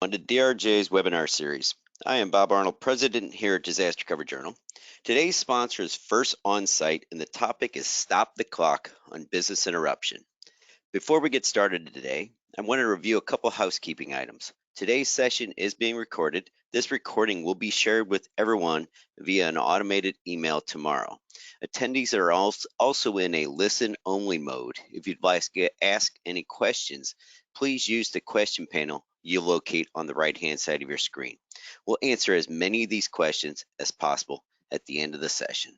On to DRJ's webinar series. I am Bob Arnold, President here at Disaster Cover Journal. Today's sponsor is First OnSite, and the topic is Stop the Clock on Business Interruption. Before we get started today, I want to review a couple housekeeping items. Today's session is being recorded. This recording will be shared with everyone via an automated email tomorrow. Attendees are also in a listen-only mode. If you'd like to ask any questions, please use the question panel you'll locate on the right-hand side of your screen. We'll answer as many of these questions as possible at the end of the session.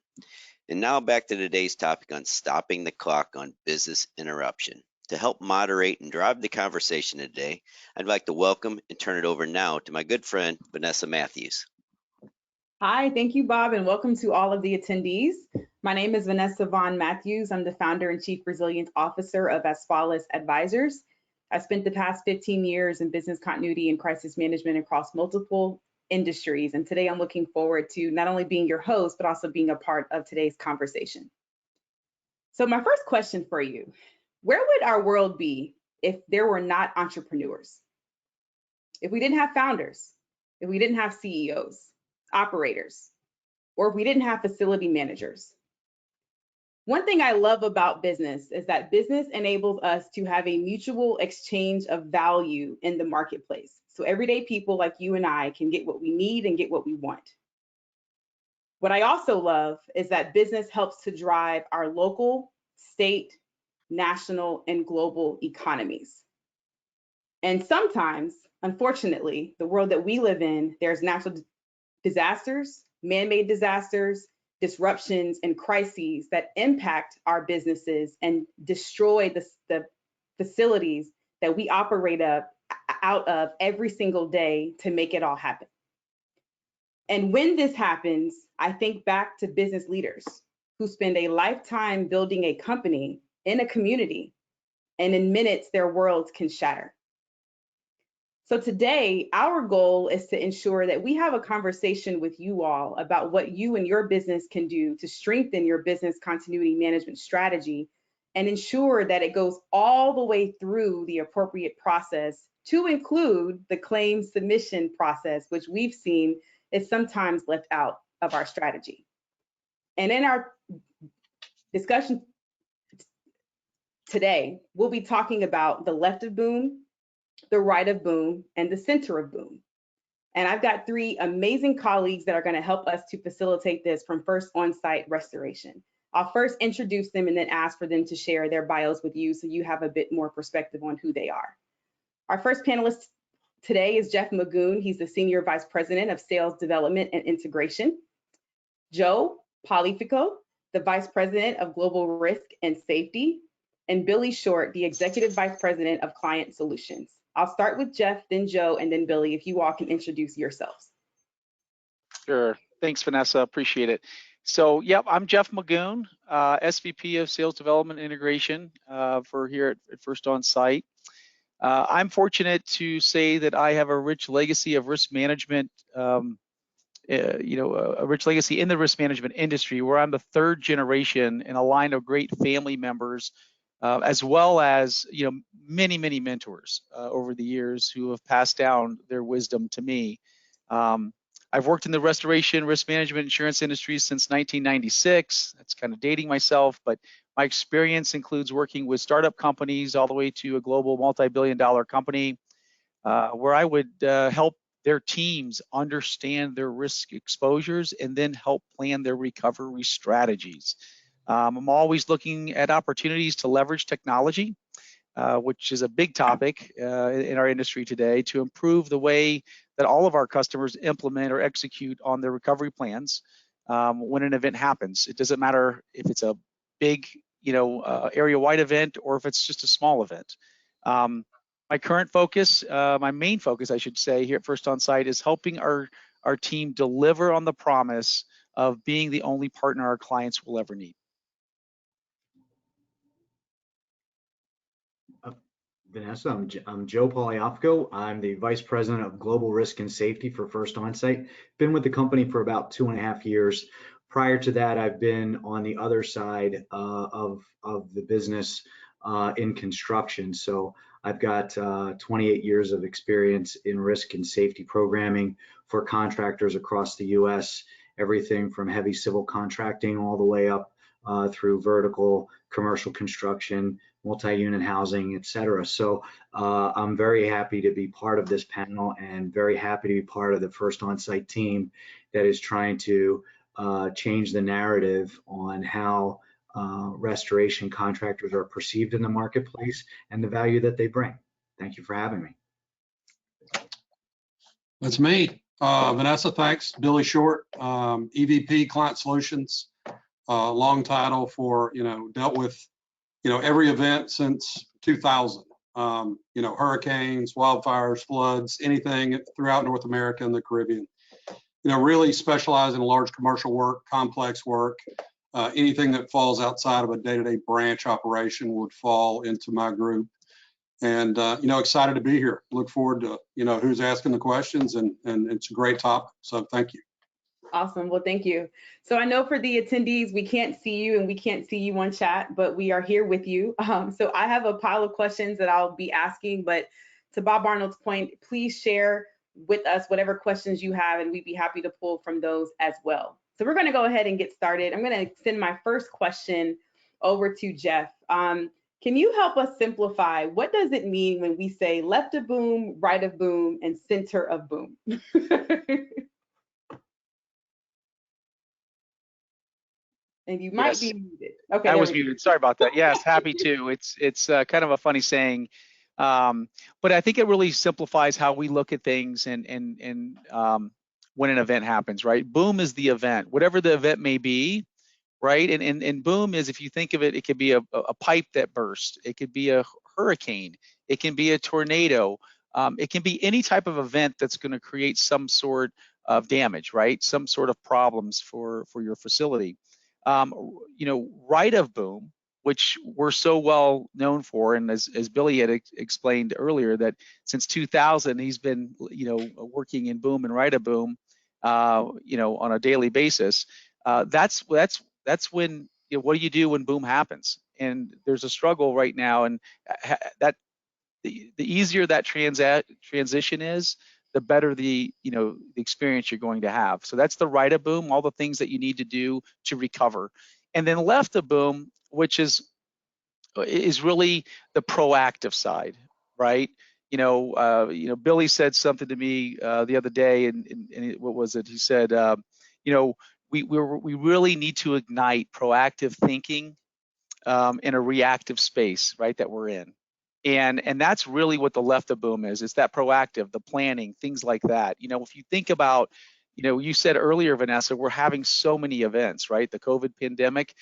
And now back to today's topic on stopping the clock on business interruption. To help moderate and drive the conversation today, I'd like to welcome and turn it over now to my good friend, Vanessa Matthews. Hi, thank you, Bob, and welcome to all of the attendees. My name is Vanessa Vaughn Matthews. I'm the founder and chief resilience officer of Asfalis Advisors. I spent the past 15 years in business continuity and crisis management across multiple industries. And today I'm looking forward to not only being your host, but also being a part of today's conversation. So my first question for you, where would our world be if there were not entrepreneurs? If we didn't have founders, if we didn't have CEOs, operators, or if we didn't have facility managers? One thing I love about business is that business enables us to have a mutual exchange of value in the marketplace. So everyday people like you and I can get what we need and get what we want. What I also love is that business helps to drive our local, state, national, and global economies. And sometimes, unfortunately, the world that we live in, there's natural disasters, man-made disasters, disruptions, and crises that impact our businesses and destroy the facilities that we operate out of every single day to make it all happen. And when this happens, I think back to business leaders who spend a lifetime building a company in a community, and in minutes, their worlds can shatter. So today, our goal is to ensure that we have a conversation with you all about what you and your business can do to strengthen your business continuity management strategy and ensure that it goes all the way through the appropriate process to include the claim submission process, which we've seen is sometimes left out of our strategy. And in our discussion today, we'll be talking about the left of boom, the right of boom, and the center of boom. And I've got three amazing colleagues that are going to help us to facilitate this from First OnSite Restoration. I'll first introduce them and then ask for them to share their bios with you so you have a bit more perspective on who they are. Our first panelist today is Jeff Magoon. He's the Senior Vice President of Sales Development and Integration. Joe Polifico, the Vice President of Global Risk and Safety, and Billy Short, the Executive Vice President of Client Solutions. I'll start with Jeff, then Joe, and then Billy, if you all can introduce yourselves. Sure. Thanks, Vanessa. Appreciate it. So, yep, I'm Jeff Magoon, SVP of Sales Development and Integration for here at First OnSite. I'm fortunate to say that I have a rich legacy of risk management, a rich legacy in the risk management industry, where I'm the third generation in a line of great family members, as well as many mentors over the years who have passed down their wisdom to me. I've worked in the restoration, risk management, insurance industry since 1996. That's kind of dating myself, but my experience includes working with startup companies all the way to a global multi-billion-dollar company, where I would help their teams understand their risk exposures and then help plan their recovery strategies. I'm always looking at opportunities to leverage technology, which is a big topic in our industry today, to improve the way that all of our customers implement or execute on their recovery plans when an event happens. It doesn't matter if it's a big, area-wide event or if it's just a small event. My current focus, my main focus, I should say, here at First OnSite is helping our team deliver on the promise of being the only partner our clients will ever need. Vanessa, I'm Joe Polifico. I'm the Vice President of Global Risk and Safety for First OnSite. Been with the company for about 2.5 years. Prior to that, I've been on the other side of the business in construction. So I've got 28 years of experience in risk and safety programming for contractors across the U.S., everything from heavy civil contracting all the way up through vertical commercial construction, multi-unit housing, et cetera. So I'm very happy to be part of this panel and very happy to be part of the First OnSite team that is trying to change the narrative on how restoration contractors are perceived in the marketplace and the value that they bring. Thank you for having me. That's me. Vanessa, thanks. Billy Short, EVP Client Solutions, long title for, dealt with, every event since 2000. Hurricanes, wildfires, floods, anything throughout North America and the Caribbean. Really specialize in large commercial work, complex work. Anything that falls outside of a day-to-day branch operation would fall into my group. And, excited to be here. Look forward to, who's asking the questions, and it's a great topic. So thank you. Awesome. Well, thank you. So I know for the attendees, we can't see you and we can't see you on chat, but we are here with you. So I have a pile of questions that I'll be asking, but to Bob Arnold's point, please share with us whatever questions you have, and we'd be happy to pull from those as well. So we're going to go ahead and get started. I'm going to send my first question over to Jeff. Can you help us simplify, what does it mean when we say left of boom, right of boom, and center of boom? And you might be muted. Okay, I was muted. Sorry about that. Yes, happy to. It's kind of a funny saying, but I think it really simplifies how we look at things and when an event happens, right? Boom is the event, whatever the event may be, right? And boom is, if you think of it, it could be a pipe that burst, it could be a hurricane, it can be a tornado, it can be any type of event that's going to create some sort of damage, right? Some sort of problems for your facility. Right of boom, which we're so well known for, and as Billy had explained earlier, that since 2000 he's been working in boom and right of boom on a daily basis. That's when, what do you do when boom happens? And there's a struggle right now, and that the easier that transition is, the better the the experience you're going to have. So that's the right of boom, all the things that you need to do to recover. And then left of boom, which is really the proactive side, right? Billy said something to me the other day, and what was it? He said, we really need to ignite proactive thinking in a reactive space, right, that we're in. And that's really what the left of boom is. It's that proactive, the planning, things like that. If you think about, you said earlier, Vanessa, we're having so many events, right? The COVID pandemic,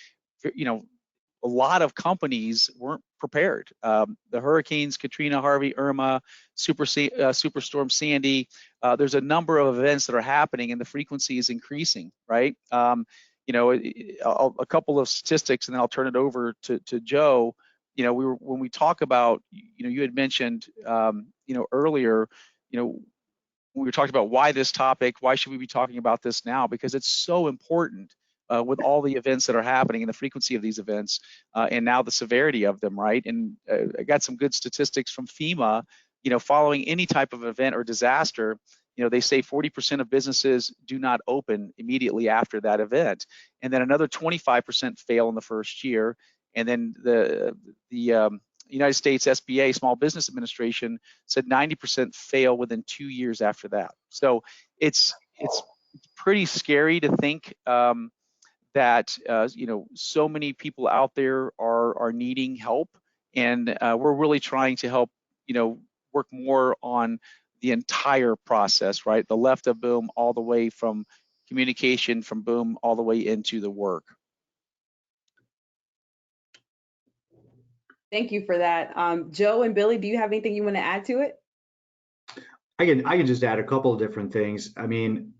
a lot of companies weren't prepared. The hurricanes, Katrina, Harvey, Irma, Superstorm Sandy, there's a number of events that are happening, and the frequency is increasing, right? A couple of statistics, and then I'll turn it over to Joe. When we talk about, you had mentioned, earlier, when we were talking about why this topic, why should we be talking about this now? Because it's so important with all the events that are happening and the frequency of these events, and now the severity of them, right? And I got some good statistics from FEMA. Following any type of event or disaster, they say 40% of businesses do not open immediately after that event, and then another 25% fail in the first year. And then the United States SBA, Small Business Administration, said 90% fail within 2 years after that. So it's pretty scary to think that so many people out there are needing help, and we're really trying to help work more on the entire process, right? The left of boom, all the way from communication from boom all the way into the work. Thank you for that. Joe and Billy, do you have anything you want to add to it? I can just add a couple of different things. I mean,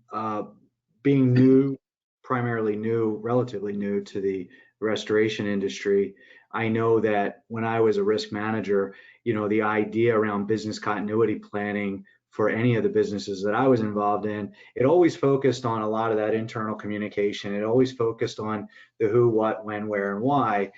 being new, primarily new, relatively new to the restoration industry, I know that when I was a risk manager, the idea around business continuity planning for any of the businesses that I was involved in, it always focused on a lot of that internal communication. It always focused on the who, what, when, where, and why.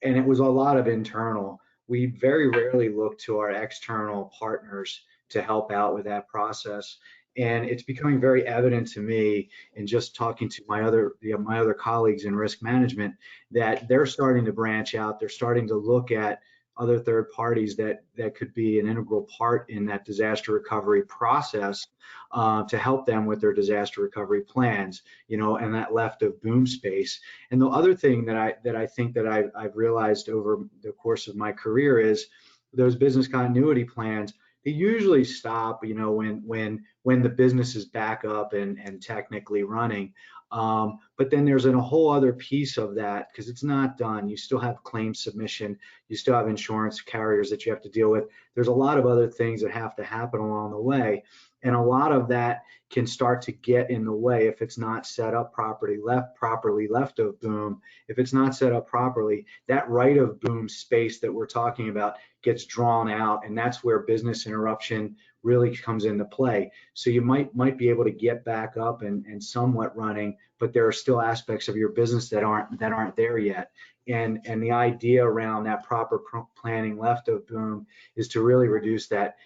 And it was a lot of internal. we very rarely look to our external partners to help out with that process. And it's becoming very evident to me in just talking to my other colleagues in risk management that they're starting to branch out. They're starting to look at other third parties that could be an integral part in that disaster recovery process to help them with their disaster recovery plans, and that left of boom space. And the other thing that I think that I've realized over the course of my career is those business continuity plans, they usually stop, when the business is back up and technically running. But then there's a whole other piece of that, because it's not done. You still have claim submission, you still have insurance carriers that you have to deal with. There's a lot of other things that have to happen along the way. And a lot of that can start to get in the way if it's not set up properly, left of boom. If it's not set up properly, that right of boom space that we're talking about gets drawn out, and that's where business interruption really comes into play. So you might be able to get back up and somewhat running, but there are still aspects of your business that aren't there yet. And the idea around that proper planning left of boom is to really reduce that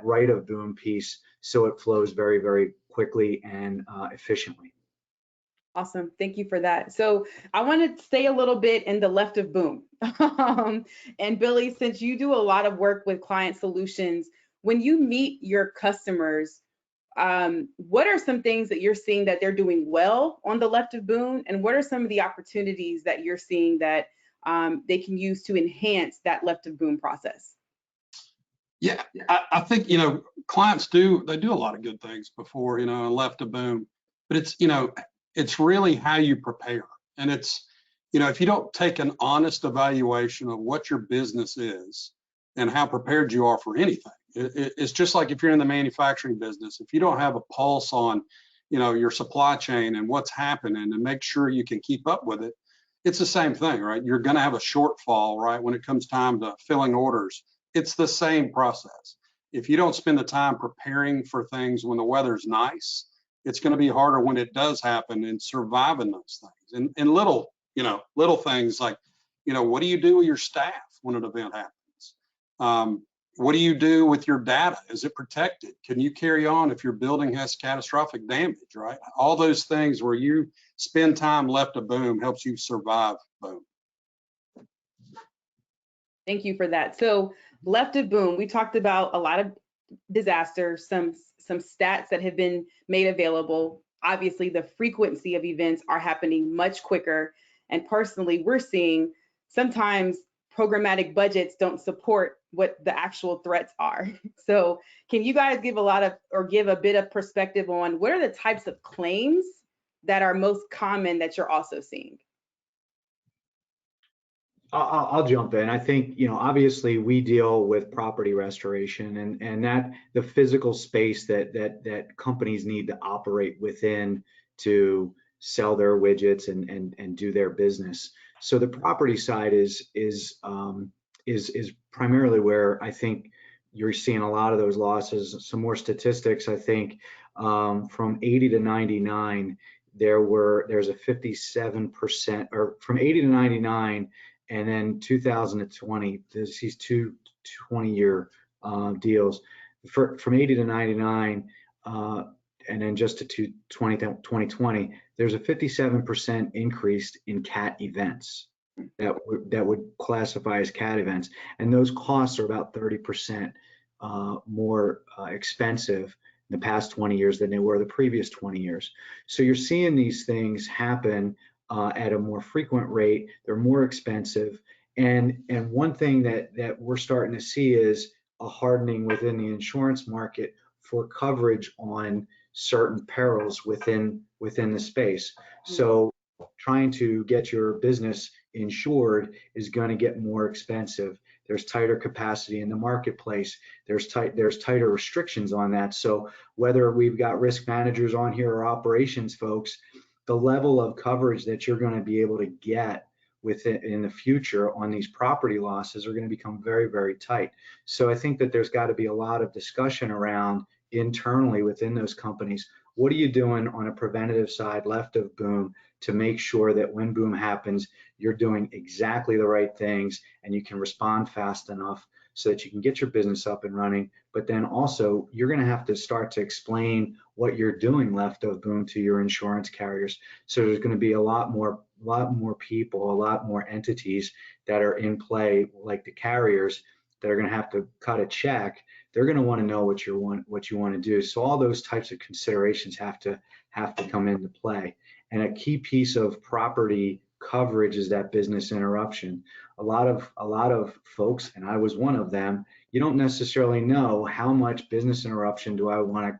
right of boom piece so it flows very, very quickly and efficiently. Awesome. Thank you for that. So I want to stay a little bit in the left of boom. And Billy, since you do a lot of work with client solutions, when you meet your customers, what are some things that you're seeing that they're doing well on the left of boom? And what are some of the opportunities that you're seeing that they can use to enhance that left of boom process? Yeah, I think, clients do a lot of good things before, left of boom, but it's really how you prepare. And it's, if you don't take an honest evaluation of what your business is and how prepared you are for anything, it's just like if you're in the manufacturing business, if you don't have a pulse on, your supply chain and what's happening and make sure you can keep up with it, it's the same thing, right? You're going to have a shortfall, right? When it comes time to filling orders, it's the same process. If you don't spend the time preparing for things when the weather's nice, it's going to be harder when it does happen and surviving those things. And little things like, what do you do with your staff when an event happens? What do you do with your data? Is it protected? Can you carry on if your building has catastrophic damage, right? All those things where you spend time left of boom helps you survive boom. Thank you for that. So left of boom, we talked about a lot of disasters, some stats that have been made available. Obviously, the frequency of events are happening much quicker. And personally, we're seeing sometimes programmatic budgets don't support what the actual threats are. So can you guys give a bit of perspective on what are the types of claims that are most common that you're also seeing? I'll jump in. I think, obviously we deal with property restoration and that the physical space that companies need to operate within to sell their widgets and do their business. So the property side is primarily where I think you're seeing a lot of those losses. Some more statistics, I think, from 80 to 99, there's a 57%, or from 80 to 99, and then 2020, these two 20-year deals. From 80 to 99, and then just to 2020, there's a 57% increase in CAT events that would classify as CAT events. And those costs are about 30% more expensive in the past 20 years than they were the previous 20 years. So you're seeing these things happen at a more frequent rate. They're more expensive. And one thing that we're starting to see is a hardening within the insurance market for coverage on certain perils within the space. So trying to get your business insured is going to get more expensive. There's tighter capacity in the marketplace. There's tighter restrictions on that. So whether we've got risk managers on here or operations folks, the level of coverage that you're going to be able to get with it in the future on these property losses are going to become very, very tight. So I think that there's got to be a lot of discussion around internally within those companies, what are you doing on a preventative side left of boom to make sure that when boom happens, you're doing exactly the right things and you can respond fast enough so that you can get your business up and running. But then also you're going to have to start to explain what you're doing left of boom to your insurance carriers. So there's going to be a lot more people, a lot more entities that are in play, like the carriers, that are going to have to cut a check. They're going to want to know what you want to do. So all those types of considerations have to come into play. And a key piece of property coverage is that business interruption. A lot of folks, and I was one of them, you don't necessarily know how much business interruption do I want to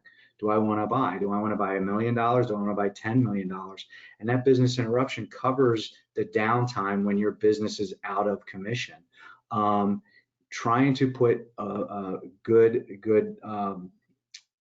buy. Do I want to buy $1 million? Do I want to buy $10 million? And that business interruption covers the downtime when your business is out of commission. Trying to put a good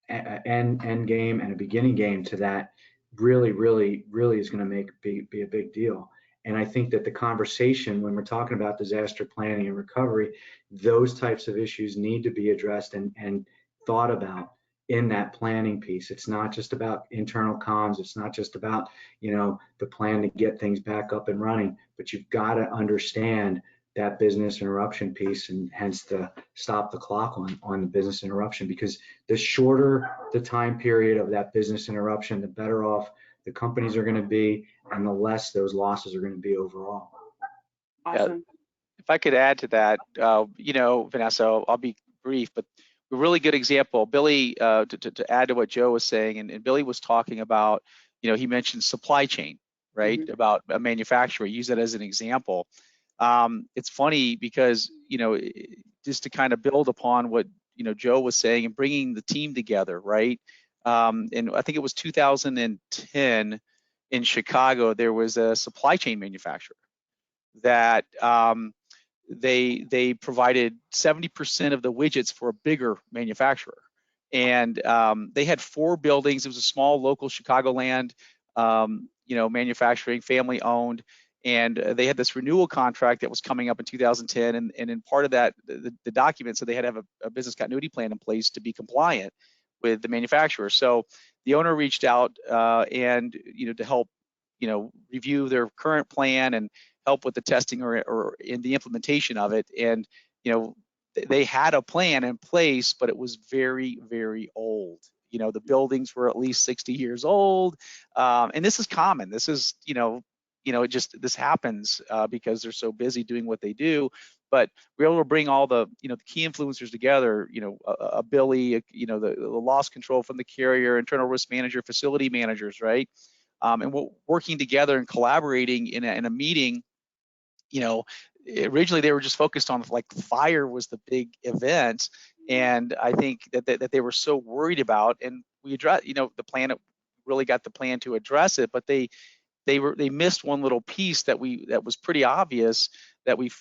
end game and a beginning game to that really is going to be a big deal. And I think that the conversation when we're talking about disaster planning and recovery, those types of issues need to be addressed and thought about in that planning piece. It's not just about internal comms. It's not just about, the plan to get things back up and running, but you've got to understand that business interruption piece, and hence the stop the clock on the business interruption, because the shorter the time period of that business interruption, the better off the companies are going to be and the less those losses are going to be overall. Awesome. If I could add to that, Vanessa, I'll be brief, but a really good example, Billy, to add to what Joe was saying, and Billy was talking about, he mentioned supply chain, right? Mm-hmm. About a manufacturer, use that as an example. It's funny because, just to kind of build upon what, Joe was saying and bringing the team together, right? And I think it was 2010 in Chicago, there was a supply chain manufacturer that they provided 70% of the widgets for a bigger manufacturer. And they had 4 buildings. It was a small local Chicagoland, manufacturing, family owned. And they had this renewal contract that was coming up in 2010. And in part of that, the document said they had to have a business continuity plan in place to be compliant with the manufacturer. So the owner reached out and, to help, review their current plan and help with the testing or in the implementation of it. And, they had a plan in place, but it was very, very old. The buildings were at least 60 years old. And this is common. This is, this happens because they're so busy doing what they do. But we're able to bring all the, the key influencers together, a Billy, the loss control from the carrier, internal risk manager, facility managers, right? And we're working together and collaborating in a meeting. Originally they were just focused on like fire was the big event. And I think that they were so worried about, and we addressed, the plan, really got the plan to address it, but they missed one little piece that was pretty obvious that we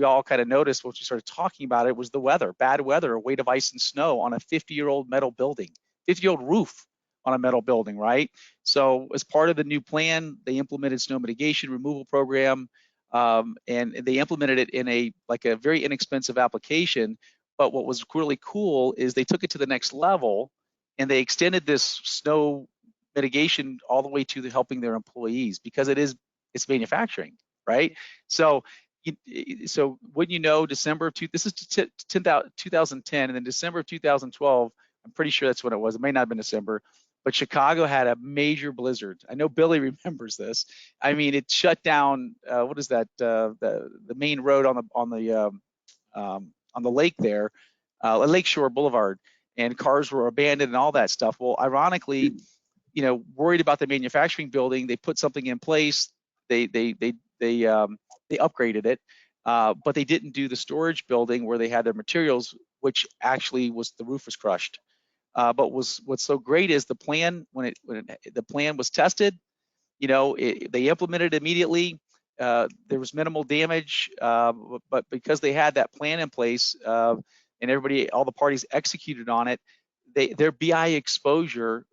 all kind of noticed once we started talking about it, was the weather, bad weather, a weight of ice and snow on a 50-year-old metal building, 50-year-old roof on a metal building, right? So as part of the new plan, they implemented snow mitigation removal program, and they implemented it in a very inexpensive application. But what was really cool is they took it to the next level, and they extended this snow mitigation all the way to helping their employees, because it's manufacturing, right? So wouldn't December of this is 2010, and then December of 2012, I'm pretty sure that's when it was. It may not have been December, but Chicago had a major blizzard. I know Billy remembers this. I mean, it shut down. What is that? The main road on the lake there, Lakeshore Boulevard, and cars were abandoned and all that stuff. Well, ironically, worried about the manufacturing building, they put something in place. They upgraded it, but they didn't do the storage building where they had their materials, which actually the roof was crushed. But what's so great is the plan, when the plan was tested, they implemented it immediately. There was minimal damage, but because they had that plan in place, and all the parties executed on it, their BI exposure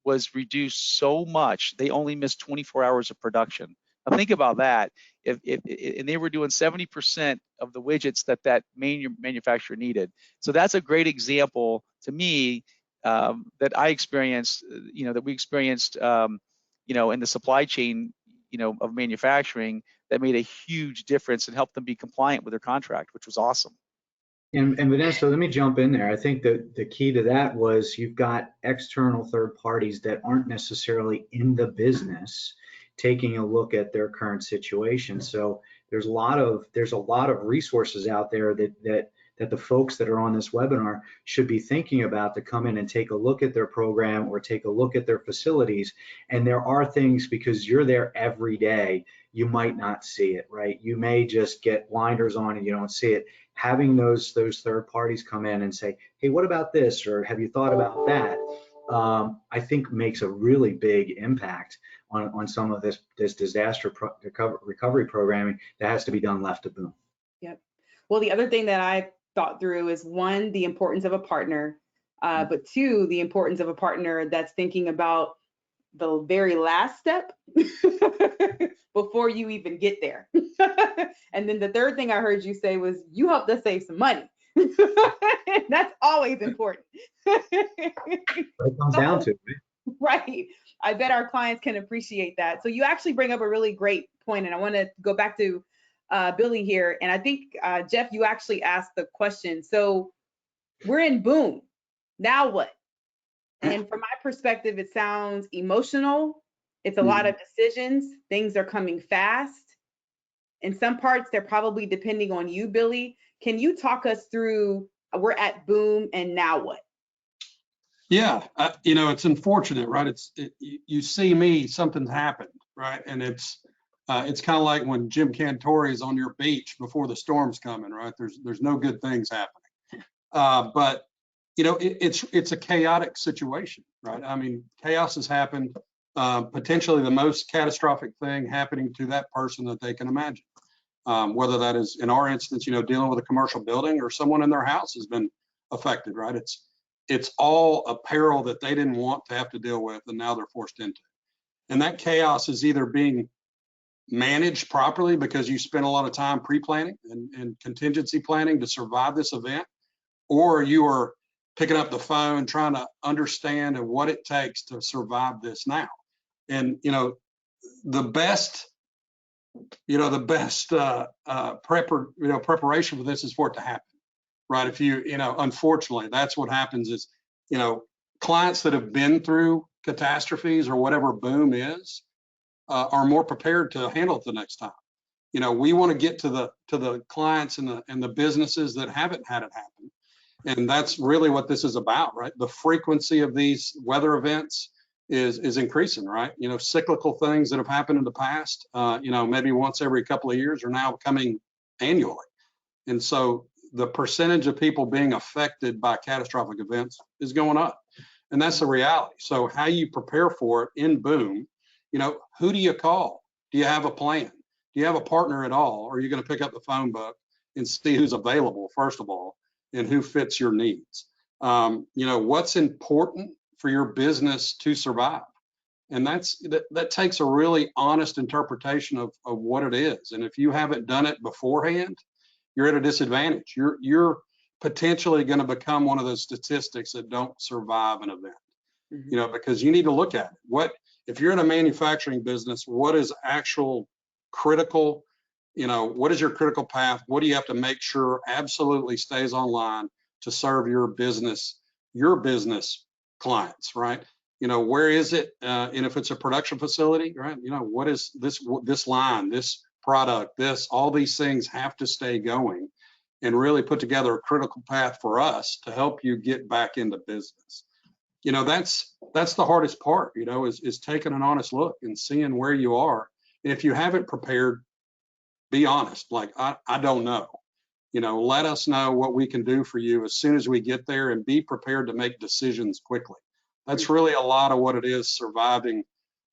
was reduced so much, they only missed 24 hours of production. Now think about that. And they were doing 70% of the widgets that manufacturer needed. So that's a great example to me that I experienced, that we experienced, in the supply chain, of manufacturing, that made a huge difference and helped them be compliant with their contract, which was awesome. And Vanessa, let me jump in there. I think that the key to that was you've got external third parties that aren't necessarily in the business taking a look at their current situation. So there's a lot of resources out there that the folks that are on this webinar should be thinking about to come in and take a look at their program or take a look at their facilities. And there are things, because you're there every day, you might not see it, right? You may just get blinders on and you don't see it. Having those third parties come in and say, hey, what about this? Or have you thought about that? I think makes a really big impact on some of this disaster recovery programming that has to be done left to boom. Yep. Well, the other thing that I thought through is, one, the importance of a partner, but two, the importance of a partner that's thinking about the very last step before you even get there. And then the third thing I heard you say was, you helped us save some money. That's always important. It comes down to it. Right. I bet our clients can appreciate that. So you actually bring up a really great point, and I want to go back to Billy here. And I think, Jeff, you actually asked the question. So we're in boom. Now what? And from my perspective, it sounds emotional. It's a lot of decisions. Things are coming fast. In some parts, they're probably depending on you, Billy. Can you talk us through, we're at boom and now what? Yeah, it's unfortunate, right? You see me, something's happened, right? And it's kind of like when Jim Cantore is on your beach before the storm's coming, right? There's no good things happening. But it's a chaotic situation, right? I mean, chaos has happened. Potentially the most catastrophic thing happening to that person that they can imagine. Whether that is, in our instance, dealing with a commercial building, or someone in their house has been affected, right? It's all a peril that they didn't want to have to deal with, and now they're forced into. And that chaos is either being managed properly because you spent a lot of time pre-planning and contingency planning to survive this event, or you are picking up the phone trying to understand what it takes to survive this now. And the best preparation for this is for it to happen, right? If unfortunately, that's what happens is, clients that have been through catastrophes or whatever boom is, are more prepared to handle it the next time. We want to get to the clients and the businesses that haven't had it happen. And that's really what this is about, right? The frequency of these weather events is increasing, right? Cyclical things that have happened in the past, maybe once every couple of years, are now coming annually. And so the percentage of people being affected by catastrophic events is going up. And that's the reality. So how you prepare for it in boom, who do you call? Do you have a plan? Do you have a partner at all? Or are you going to pick up the phone book and see who's available, first of all, and who fits your needs? What's important for your business to survive? And that takes a really honest interpretation of what it is. And if you haven't done it beforehand, you're at a disadvantage. You're potentially going to become one of those statistics that don't survive an event. Because you need to look at it. If you're in a manufacturing business, what is actual critical? What is your critical path? What do you have to make sure absolutely stays online to serve your business clients, right? Where is it? And if it's a production facility, right? What is this line, this product, all these things have to stay going, and really put together a critical path for us to help you get back into business. That's the hardest part, is taking an honest look and seeing where you are. And if you haven't prepared, be honest, like, I don't know. Let us know what we can do for you as soon as we get there, and be prepared to make decisions quickly. That's really a lot of what it is, surviving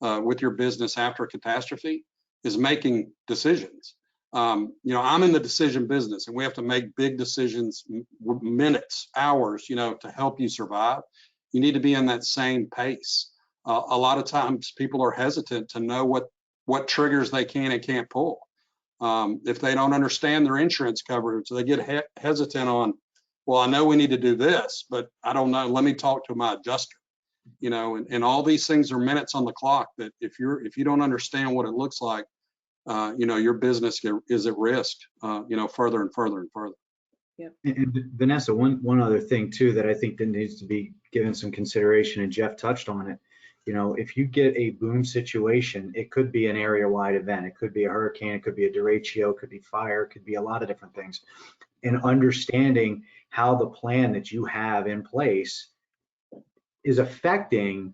with your business after a catastrophe, is making decisions. I'm in the decision business, and we have to make big decisions, minutes, hours, to help you survive. You need to be in that same pace. A lot of times people are hesitant to know what triggers they can and can't pull. If they don't understand their insurance coverage, they get hesitant on, well, I know we need to do this, but I don't know. Let me talk to my adjuster. You know, and all these things are minutes on the clock that if you don't understand what it looks like, you know, your business is at risk, you know, further and further and further. Yeah. And Vanessa, one other thing too that I think that needs to be given some consideration, and Jeff touched on it. You know, if you get a boom situation, it could be an area-wide event. It could be a hurricane, it could be a derecho, it could be fire, it could be a lot of different things. And understanding how the plan that you have in place is affecting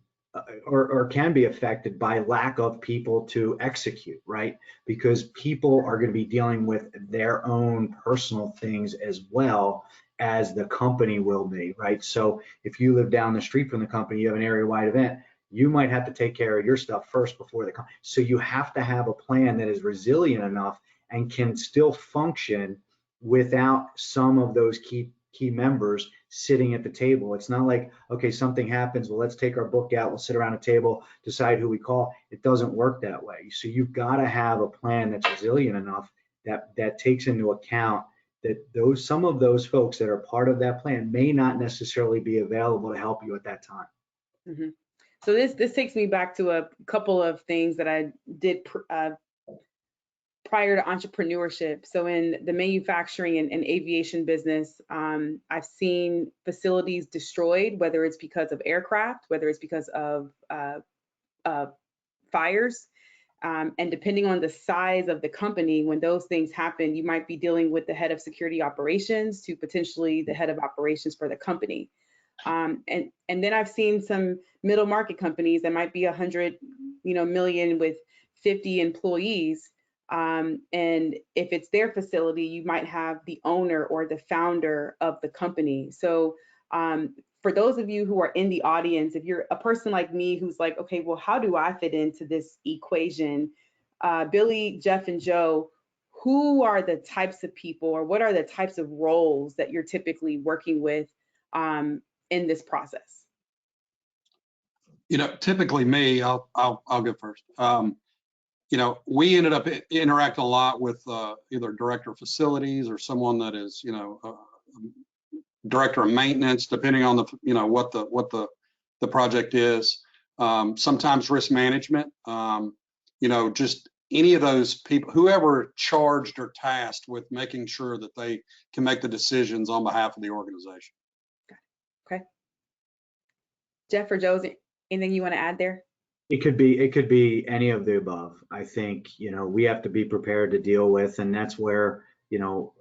or can be affected by lack of people to execute, right? Because people are going to be dealing with their own personal things as well as the company will be, right? So if you live down the street from the company, you have an area-wide event, you might have to take care of your stuff first before the company. So you have to have a plan that is resilient enough and can still function without some of those key members sitting at the table. It's not like, okay, something happens, well, let's take our book out, we'll sit around a table, decide who we call. It doesn't work that way. So you've got to have a plan that's resilient enough that takes into account that some of those folks that are part of that plan may not necessarily be available to help you at that time. Mm-hmm. So this takes me back to a couple of things that I did prior to entrepreneurship. So in the manufacturing and aviation business, I've seen facilities destroyed, whether it's because of aircraft, whether it's because of fires. And depending on the size of the company, when those things happen, you might be dealing with the head of security operations to potentially the head of operations for the company. And then I've seen some middle market companies that might be 100 million with 50 employees. And if it's their facility, you might have the owner or the founder of the company. So for those of you who are in the audience, if you're a person like me who's like, okay, well, how do I fit into this equation? Billy, Jeff, and Joe, who are the types of people, or what are the types of roles that you're typically working with in this process? You know, typically me, I'll go first. You know, we ended up interacting a lot with either director of facilities or someone that is, you know, director of maintenance, depending on the, you know, what the project is. Sometimes risk management. You know, just any of those people, whoever charged or tasked with making sure that they can make the decisions on behalf of the organization. Okay. Jeff or Joe, anything you want to add there? It could be any of the above. I think, you know, we have to be prepared to deal with, and that's where, you know,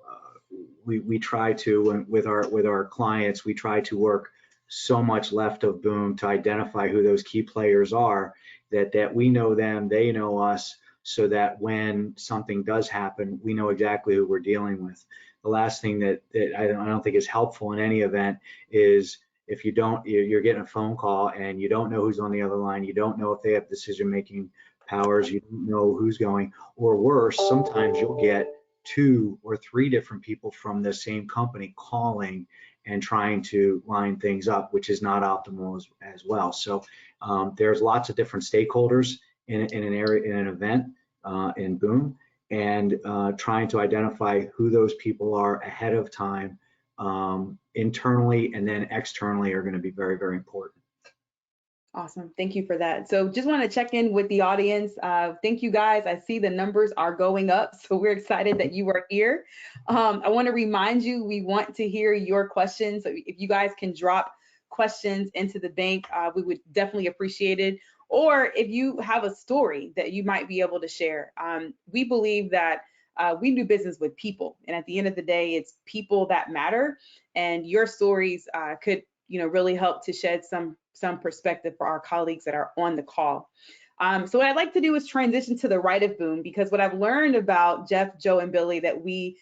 we try to, with our clients, we try to work so much left of boom to identify who those key players are, that we know them, they know us, so that when something does happen, we know exactly who we're dealing with. The last thing that I don't think is helpful in any event is if you're getting a phone call and you don't know who's on the other line, you don't know if they have decision-making powers, you don't know who's going, or worse, sometimes you'll get 2 or 3 different people from the same company calling and trying to line things up, which is not optimal as well. So there's lots of different stakeholders in an area, in an event, in boom, and trying to identify who those people are ahead of time, internally and then externally, are going to be very, very important. Awesome. Thank you for that. So just want to check in with the audience. Thank you guys. I see the numbers are going up, so we're excited that you are here. I want to remind you, we want to hear your questions. So if you guys can drop questions into the bank, we would definitely appreciate it. Or if you have a story that you might be able to share. We believe that we do business with people, and at the end of the day, it's people that matter, and your stories could, you know, really help to shed some perspective for our colleagues that are on the call. So what I'd like to do is transition to the right of boom, because what I've learned about Jeff, Joe, and Billy that we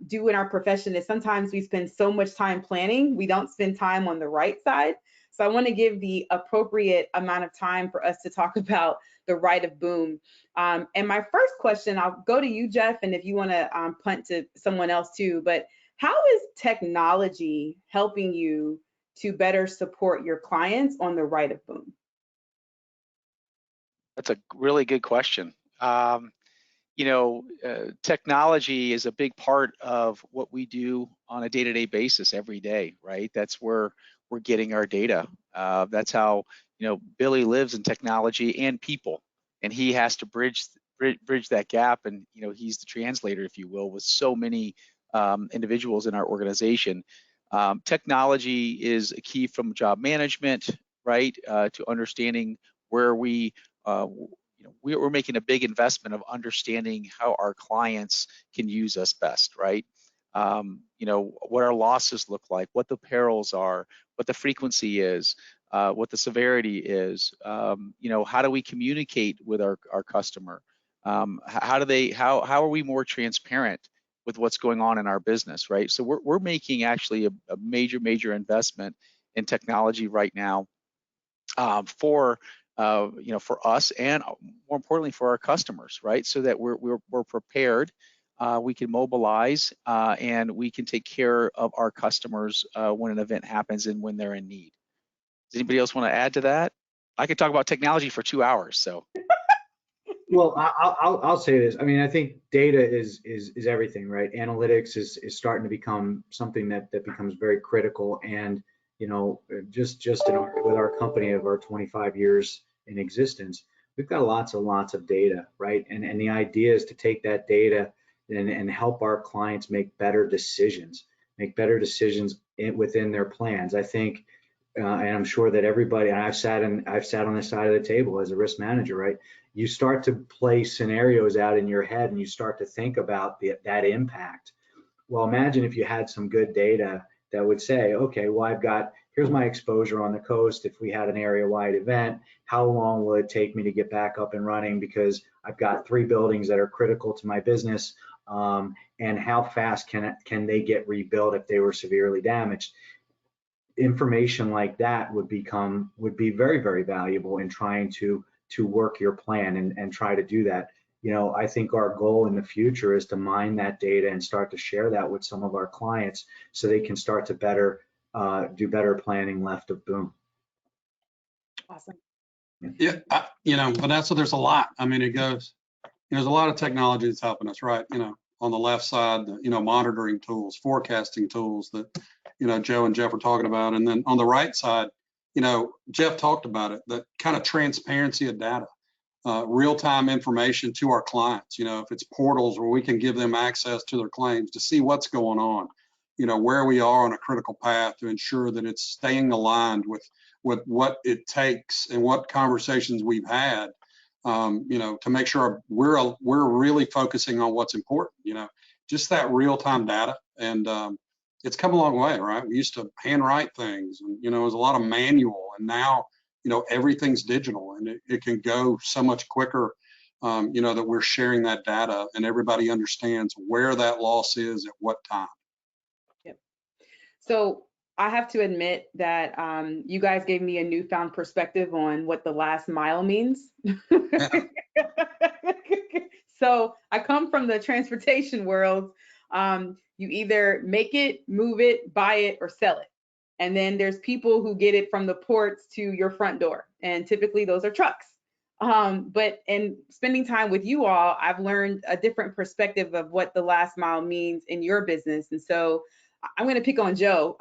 do in our profession is sometimes we spend so much time planning, we don't spend time on the right side. So I want to give the appropriate amount of time for us to talk about the right of boom. And my first question, I'll go to you, Jeff, and if you want to punt to someone else too, but how is technology helping you to better support your clients on the right of boom? That's a really good question. technology is a big part of what we do on a day-to-day basis every day, right? That's where we're getting our data. That's how, Billy lives in technology and people, and he has to bridge that gap. And, he's the translator, if you will, with so many individuals in our organization. Technology is a key from job management, right, to understanding where we're making a big investment of understanding how our clients can use us best, right? What our losses look like, what the perils are, what the frequency is, what the severity is. How do we communicate with our customer? How are we more transparent with what's going on in our business, right? So we're making actually a major investment in technology right now for us, and more importantly for our customers, right? So that we're prepared, we can mobilize, and we can take care of our customers when an event happens and when they're in need. Does anybody else want to add to that? I could talk about technology for 2 hours. So. Well, I'll say this. I mean, I think data is everything, right? Analytics is starting to become something that becomes very critical. And just with our company of our 25 years in existence, we've got lots of data, right? And the idea is to take that data and help our clients make better decisions within their plans. I think, and I'm sure that everybody, and I've sat on this side of the table as a risk manager, right? You start to play scenarios out in your head and you start to think about that impact. Well, imagine if you had some good data that would say, okay, well, here's my exposure on the coast. If we had an area-wide event, how long will it take me to get back up and running? Because I've got 3 buildings that are critical to my business, and how fast can they get rebuilt if they were severely damaged? Information like that would be very valuable in trying to work your plan and try to do that. I think our goal in the future is to mine that data and start to share that with some of our clients so they can start to do better planning left of boom. Awesome. Yeah, Vanessa, there's a lot. I mean, there's a lot of technology that's helping us, right? On the left side, monitoring tools, forecasting tools that, Joe and Jeff are talking about. And then on the right side, Jeff talked about it, that kind of transparency of data, real-time information to our clients. If it's portals where we can give them access to their claims to see what's going on, where we are on a critical path to ensure that it's staying aligned with what it takes and what conversations we've had, to make sure we're really focusing on what's important, just that real-time data. And it's come a long way, right? We used to handwrite things, and it was a lot of manual, and now everything's digital, and it can go so much quicker, that we're sharing that data and everybody understands where that loss is at what time. Yep. So I have to admit that you guys gave me a newfound perspective on what the last mile means. So I come from the transportation world. You either make it, move it, buy it, or sell it. And then there's people who get it from the ports to your front door. And typically those are trucks. But in spending time with you all, I've learned a different perspective of what the last mile means in your business. And so I'm going to pick on Joe.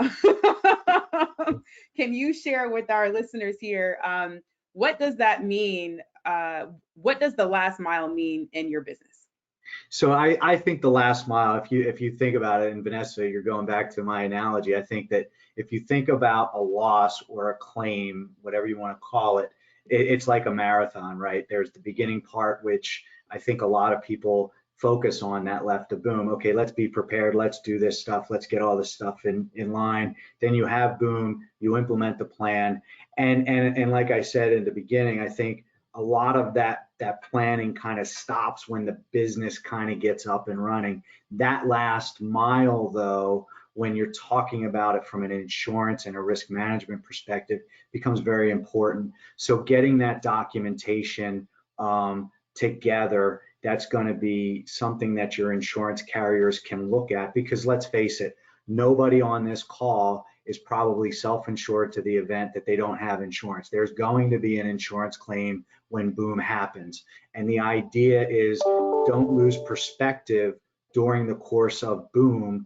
Can you share with our listeners here, what does that mean? What does the last mile mean in your business? So I think the last mile, if you think about it, and Vanessa, you're going back to my analogy, I think that if you think about a loss or a claim, whatever you want to call it, it's like a marathon, right? There's the beginning part, which I think a lot of people focus on, that left of boom. Okay, let's be prepared. Let's do this stuff. Let's get all this stuff in line. Then you have boom, you implement the plan. And like I said in the beginning, I think a lot of that planning kind of stops when the business kind of gets up and running. That last mile, though, when you're talking about it from an insurance and a risk management perspective, becomes very important. So getting that documentation together, that's going to be something that your insurance carriers can look at, because let's face it, nobody on this call is probably self-insured to the event that they don't have insurance. There's going to be an insurance claim when boom happens. And the idea is, don't lose perspective during the course of boom.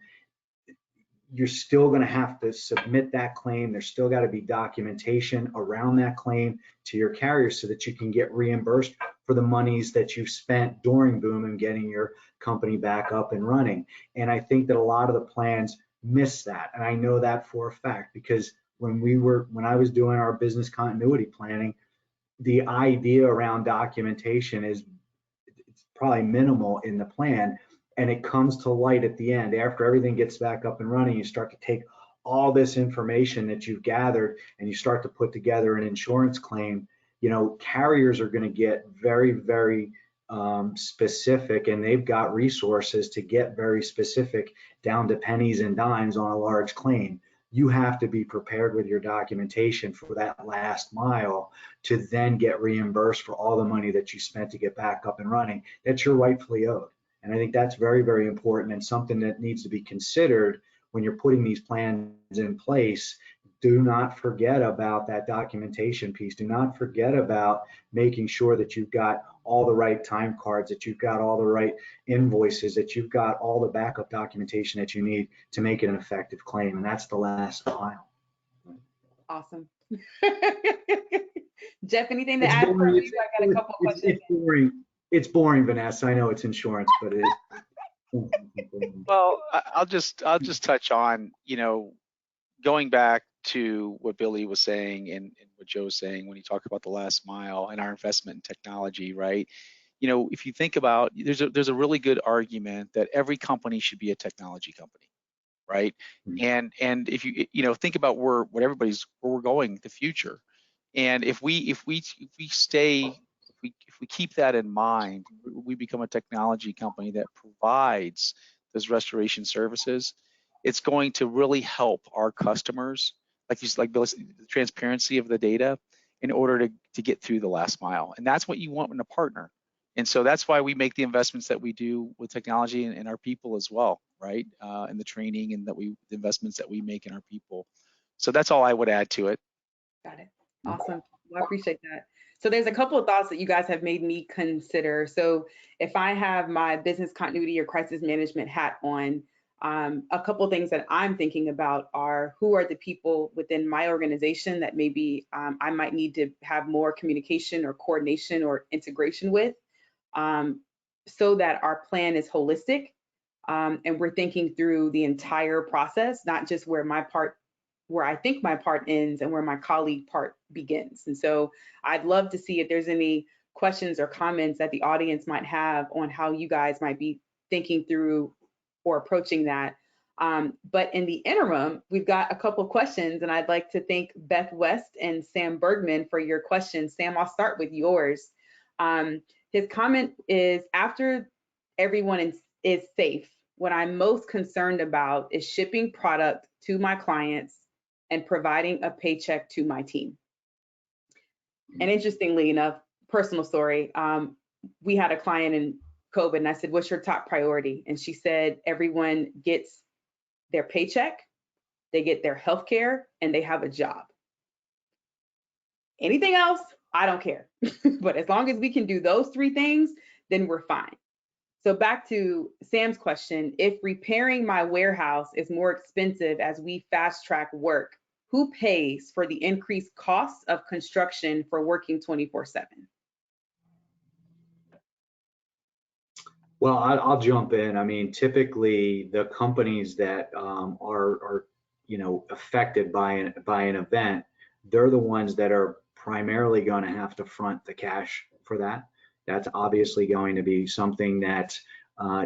You're still going to have to submit that claim. There's still got to be documentation around that claim to your carrier so that you can get reimbursed for the monies that you spent during boom and getting your company back up and running. And I think that a lot of the plans miss that. And I know that for a fact, because when I was doing our business continuity planning, the idea around documentation is it's probably minimal in the plan. And it comes to light at the end after everything gets back up and running. You start to take all this information that you've gathered and you start to put together an insurance claim. You know, carriers are going to get very, very specific, and they've got resources to get very specific down to pennies and dimes on a large claim. You have to be prepared with your documentation for that last mile to then get reimbursed for all the money that you spent to get back up and running that you're rightfully owed. And I think that's very, very important and something that needs to be considered when you're putting these plans in place. Do not forget about that documentation piece. Do not forget about making sure that you've got all the right time cards, that you've got all the right invoices, that you've got all the backup documentation that you need to make it an effective claim. And that's the last mile. Awesome. Jeff, anything to add from you? I got a couple questions. It's boring. It's boring, Vanessa. I know it's insurance, but it is. Well, I'll just touch on, you know, going back to what Billy was saying and what Joe was saying when he talked about the last mile and our investment in technology, right? You know, if you think about, there's a really good argument that every company should be a technology company, right? Mm-hmm. And if you know, think about where we're going, the future, and if we keep that in mind, we become a technology company that provides those restoration services. It's going to really help our customers, like Bill said, the transparency of the data in order to get through the last mile. And that's what you want in a partner. And so that's why we make the investments that we do with technology and our people as well, right? And the training and the investments that we make in our people. So that's all I would add to it. Got it. Awesome. Well, I appreciate that. So there's a couple of thoughts that you guys have made me consider. So if I have my business continuity or crisis management hat on, a couple of things that I'm thinking about are who are the people within my organization that maybe I might need to have more communication or coordination or integration with, so that our plan is holistic, and we're thinking through the entire process, not just where I think my part ends and where my colleague part begins. And so I'd love to see if there's any questions or comments that the audience might have on how you guys might be thinking through or approaching that. But in the interim, we've got a couple of questions, and I'd like to thank Beth West and Sam Bergman for your questions. Sam, I'll start with yours. His comment is, after everyone is safe, what I'm most concerned about is shipping product to my clients and providing a paycheck to my team. And interestingly enough, personal story, we had a client in COVID and I said, what's your top priority? And she said, everyone gets their paycheck, they get their health care, and they have a job. Anything else, I don't care. But as long as we can do those three things, then we're fine. So back to Sam's question, if repairing my warehouse is more expensive as we fast track work, who pays for the increased costs of construction for working 24/7? Well, I'll jump in. I mean, typically the companies that are affected by an event, they're the ones that are primarily going to have to front the cash for that. That's obviously going to be something that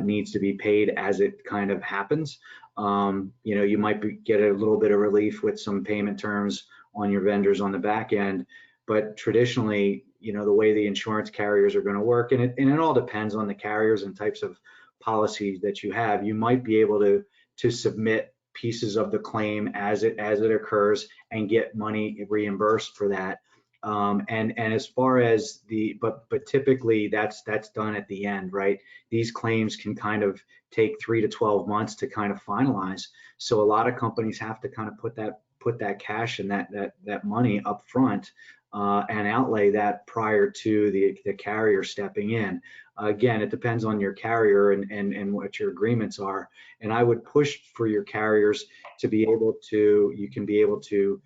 needs to be paid as it kind of happens. You might get a little bit of relief with some payment terms on your vendors on the back end, but traditionally, the way the insurance carriers are going to work, and it all depends on the carriers and types of policies that you have. You might be able to submit pieces of the claim as it occurs and get money reimbursed for that. And as far as but typically that's done at the end, right? These claims can kind of take 3 to 12 months to kind of finalize. So a lot of companies have to kind of put that cash and that money up front and outlay that prior to the carrier stepping in. Again, it depends on your carrier and what your agreements are. And I would push for your carriers to be able to, you can be able to,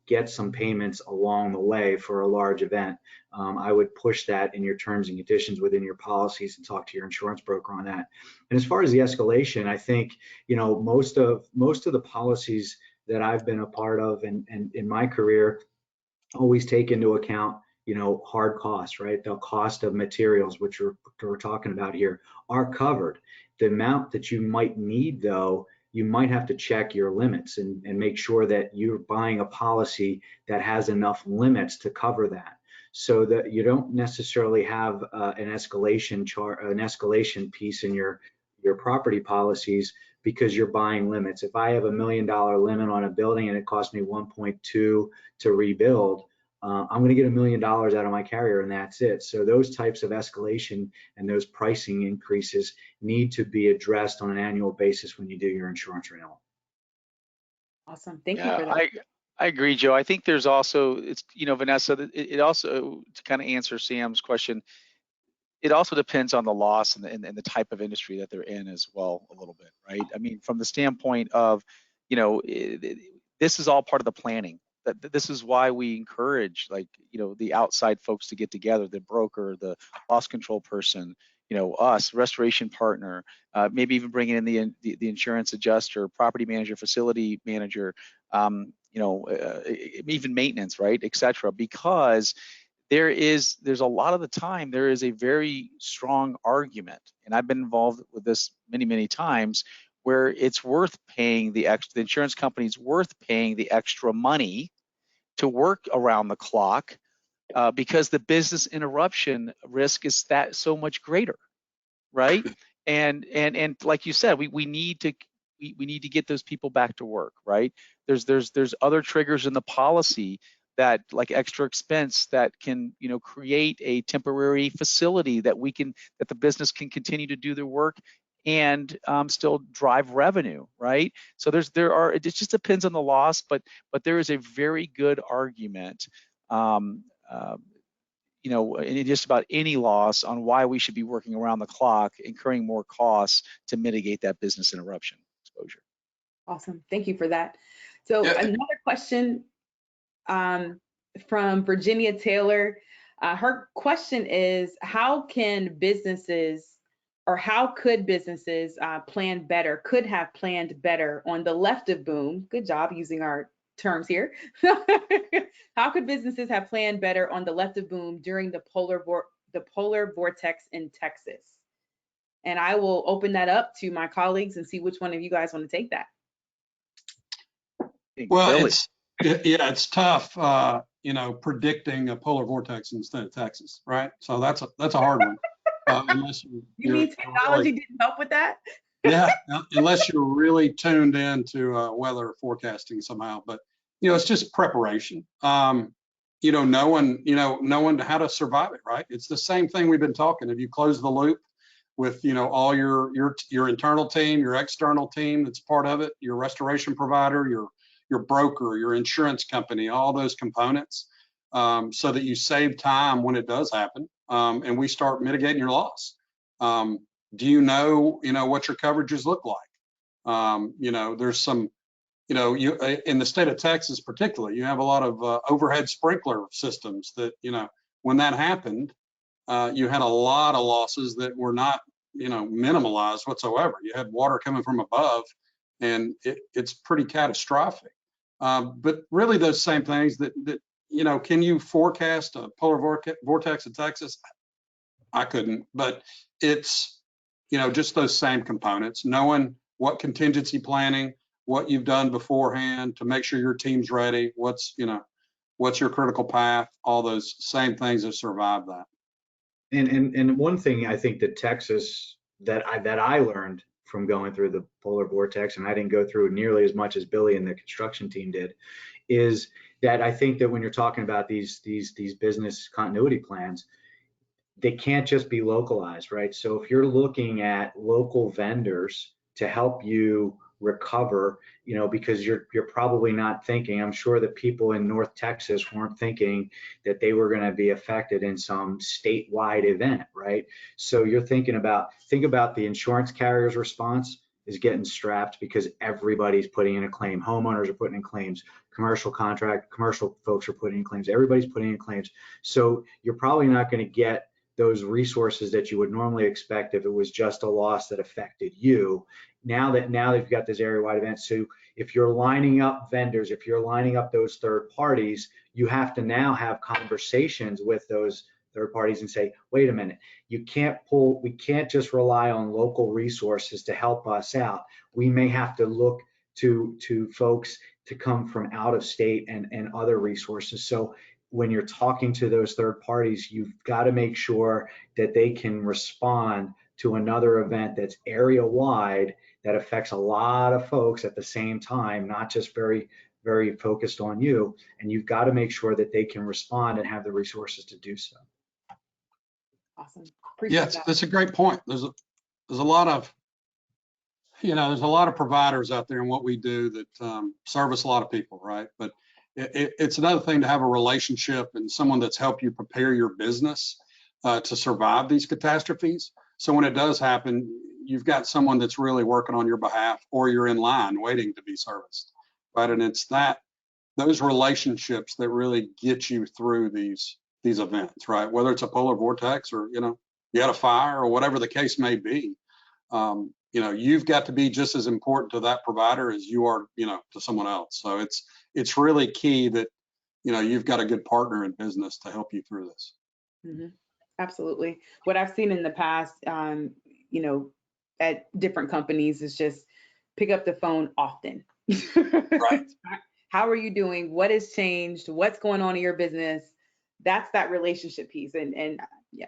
get some payments along the way for a large event. I would push that in your terms and conditions within your policies and talk to your insurance broker on that. And as far as the escalation, I think, most of the policies that I've been a part of and in my career always take into account, hard costs, right? The cost of materials, which we're talking about here, are covered. The amount that you might need, though, you might have to check your limits and make sure that you're buying a policy that has enough limits to cover that, so that you don't necessarily have an escalation piece in your property policies because you're buying limits. If I have $1 million limit on a building and it costs me 1.2 to rebuild, I'm going to get $1 million out of my carrier, and that's it. So those types of escalation and those pricing increases need to be addressed on an annual basis when you do your insurance renewal. Awesome. Thank you for that. I agree, Joe. I think there's also, Vanessa, it also, to kind of answer Sam's question, it also depends on the loss and the type of industry that they're in as well, a little bit, right? I mean, from the standpoint of, this is all part of the planning. This is why we encourage, the outside folks to get together, the broker, the loss control person, us, restoration partner, maybe even bringing in the insurance adjuster, property manager, facility manager, even maintenance, right, et cetera, because there's a lot of the time there is a very strong argument, and I've been involved with this many times, where it's worth paying the insurance company's worth paying the extra money to work around the clock, because the business interruption risk is that so much greater, right? And like you said, we need to get those people back to work, right? There's other triggers in the policy that, like extra expense, that can create a temporary facility that the business can continue to do their work and still drive revenue, right? So it just depends on the loss, but there is a very good argument, in just about any loss, on why we should be working around the clock, incurring more costs to mitigate that business interruption exposure. Awesome. Thank you for that. So Yeah. Another question from Virginia Taylor. Her question is, how could businesses plan better, could have planned better on the left of boom? Good job using our terms here. How could businesses have planned better on the left of boom during the polar vortex in Texas? And I will open that up to my colleagues and see which one of you guys want to take that. Well, it's tough, predicting a polar vortex instead of Texas, right? So that's a hard one. Unless you mean technology didn't help with that? Yeah, unless you're really tuned into weather forecasting somehow. But it's just preparation. Knowing how to survive it, right? It's the same thing we've been talking. If you close the loop with all your internal team, your external team that's part of it, your restoration provider, your broker, your insurance company, all those components, so that you save time when it does happen, and we start mitigating your loss. Do you know what your coverages look like? There's some, you in the state of Texas particularly, you have a lot of overhead sprinkler systems that, when that happened, you had a lot of losses that were not, minimalized whatsoever. You had water coming from above, and it's pretty catastrophic. But really, those same things that can you forecast a polar vortex in Texas? I couldn't, but it's, just those same components, knowing what contingency planning, what you've done beforehand to make sure your team's ready, what's your critical path, all those same things that survive that. And one thing I think that Texas that I learned from going through the polar vortex, and I didn't go through nearly as much as Billy and the construction team did, is that I think that when you're talking about these business continuity plans, they can't just be localized, right? So if you're looking at local vendors to help you recover, because you're probably not thinking, I'm sure that people in North Texas weren't thinking that they were going to be affected in some statewide event, right? So you're think about the insurance carrier's response is getting strapped because everybody's putting in a claim. Homeowners are putting in claims, commercial folks are putting in claims, everybody's putting in claims. So you're probably not going to get those resources that you would normally expect if it was just a loss that affected you. Now that you've got this area-wide event, so if you're lining up vendors, if you're lining up those third parties, you have to now have conversations with those third parties and say, wait a minute, we can't just rely on local resources to help us out. We may have to look to folks to come from out of state and other resources. So when you're talking to those third parties, you've got to make sure that they can respond to another event that's area wide that affects a lot of folks at the same time, not just very, very focused on you. And you've got to make sure that they can respond and have the resources to do so. Awesome. Appreciate that. That's a great point. There's a lot of, there's a lot of providers out there in what we do that service a lot of people, right? But it's another thing to have a relationship and someone that's helped you prepare your business to survive these catastrophes. So when it does happen, you've got someone that's really working on your behalf, or you're in line waiting to be serviced, right? And it's those relationships that really get you through these events, right? Whether it's a polar vortex or, you had a fire or whatever the case may be, you've got to be just as important to that provider as you are, to someone else. So it's really key that, you've got a good partner in business to help you through this. Mm-hmm. Absolutely. What I've seen in the past, at different companies is just pick up the phone often. Right. How are you doing? What has changed? What's going on in your business? That's that relationship piece. And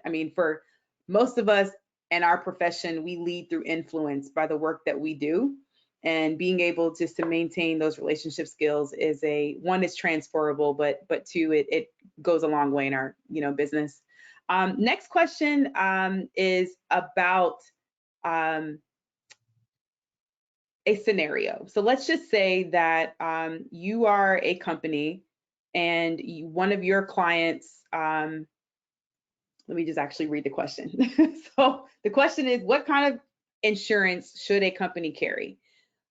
I mean, for most of us in our profession, we lead through influence by the work that we do. And being able just to maintain those relationship skills is one is transferable, but two, it goes a long way in our business. Next question is about a scenario. So let's just say that you are a company and one of your clients, let me just actually read the question. So the question is, what kind of insurance should a company carry?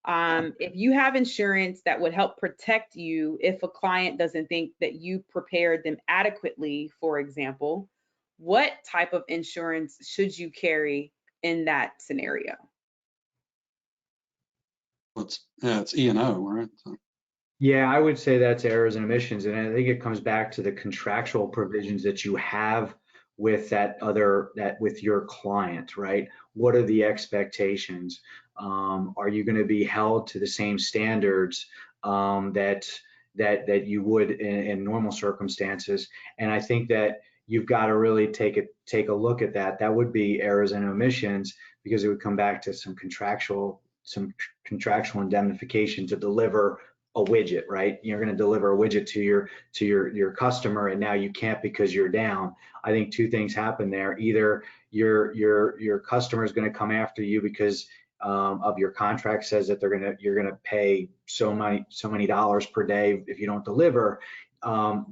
If you have insurance that would help protect you if a client doesn't think that you prepared them adequately, for example, what type of insurance should you carry in that scenario? It's E&O, right? So. Yeah, I would say that's errors and omissions. And I think it comes back to the contractual provisions that you have with with your client, right? What are the expectations? Are you going to be held to the same standards that you would in normal circumstances? And I think that you've got to really take a look at that. That would be errors and omissions, because it would come back to some contractual indemnification to deliver a widget, right? You're going to deliver a widget to your customer, and now you can't because you're down. I think two things happen there. Either your customer is going to come after you because of your contract says that you're going to pay so many dollars per day if you don't deliver.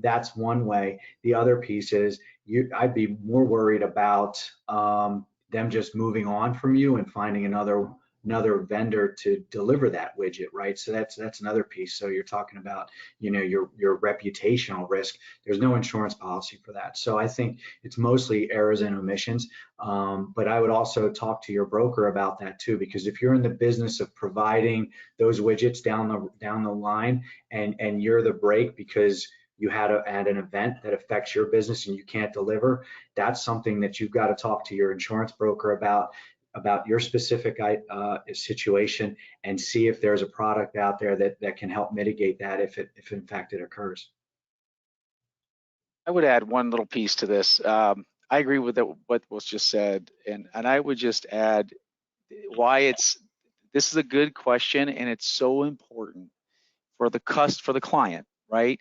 That's one way. The other piece is I'd be more worried about them just moving on from you and finding another vendor to deliver that widget, right? So that's another piece. So you're talking about, your reputational risk. There's no insurance policy for that. So I think it's mostly errors and omissions. But I would also talk to your broker about that too, because if you're in the business of providing those widgets down the line, and you're the break because you had an event that affects your business and you can't deliver, that's something that you've got to talk to your insurance broker about your specific situation, and see if there's a product out there that can help mitigate that if in fact it occurs. I would add one little piece to this. I agree with what was just said, and I would just add why this is a good question, and it's so important for the client, right?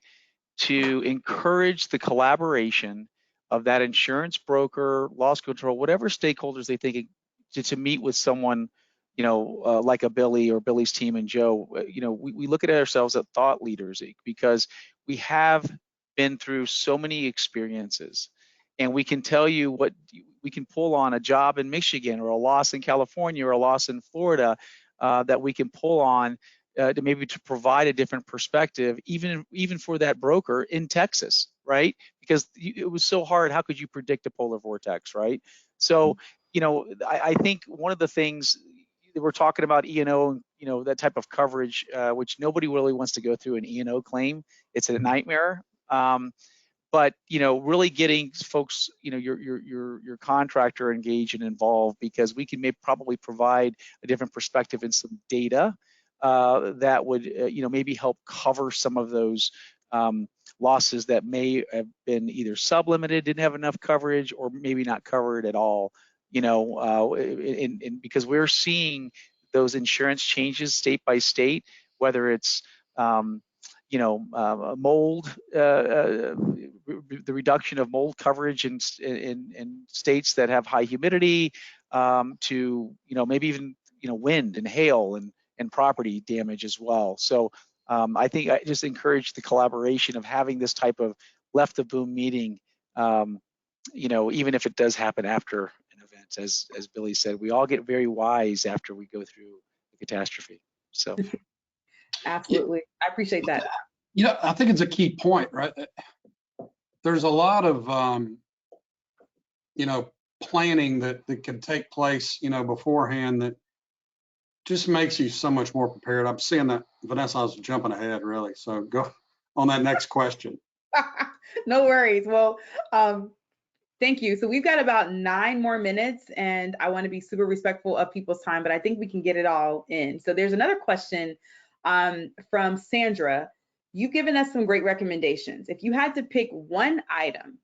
To encourage the collaboration of that insurance broker, loss control, whatever stakeholders they think to meet with someone, like a Billy or Billy's team and Joe, we look at ourselves as thought leaders because we have been through so many experiences, and we can tell you what we can pull on a job in Michigan or a loss in California or a loss in Florida that we can pull on to provide a different perspective, even for that broker in Texas, right? Because it was so hard. How could you predict a polar vortex, right? So, I think one of the things we're talking about E&O, that type of coverage, which nobody really wants to go through an E&O claim. It's a nightmare. But really getting folks, your contractor engaged and involved, because we can probably provide a different perspective and some data that would maybe help cover some of those losses that may have been either sublimited, didn't have enough coverage, or maybe not covered at all. Because we're seeing those insurance changes state by state, whether it's mold, the reduction of mold coverage in states that have high humidity, to maybe even wind and hail and property damage as well. So I think I just encourage the collaboration of having this type of left the boom meeting, even if it does happen after an event. As Billy said, we all get very wise after we go through the catastrophe. So absolutely, I appreciate that. I think it's a key point, right? There's a lot of planning that can take place beforehand that just makes you so much more prepared. I'm seeing that, Vanessa, I was jumping ahead really, so go on that next question. No worries. Well, thank you. So we've got about 9 more minutes, and I want to be super respectful of people's time, but I think we can get it all in. So there's another question from Sandra. You've given us some great recommendations. If you had to pick one item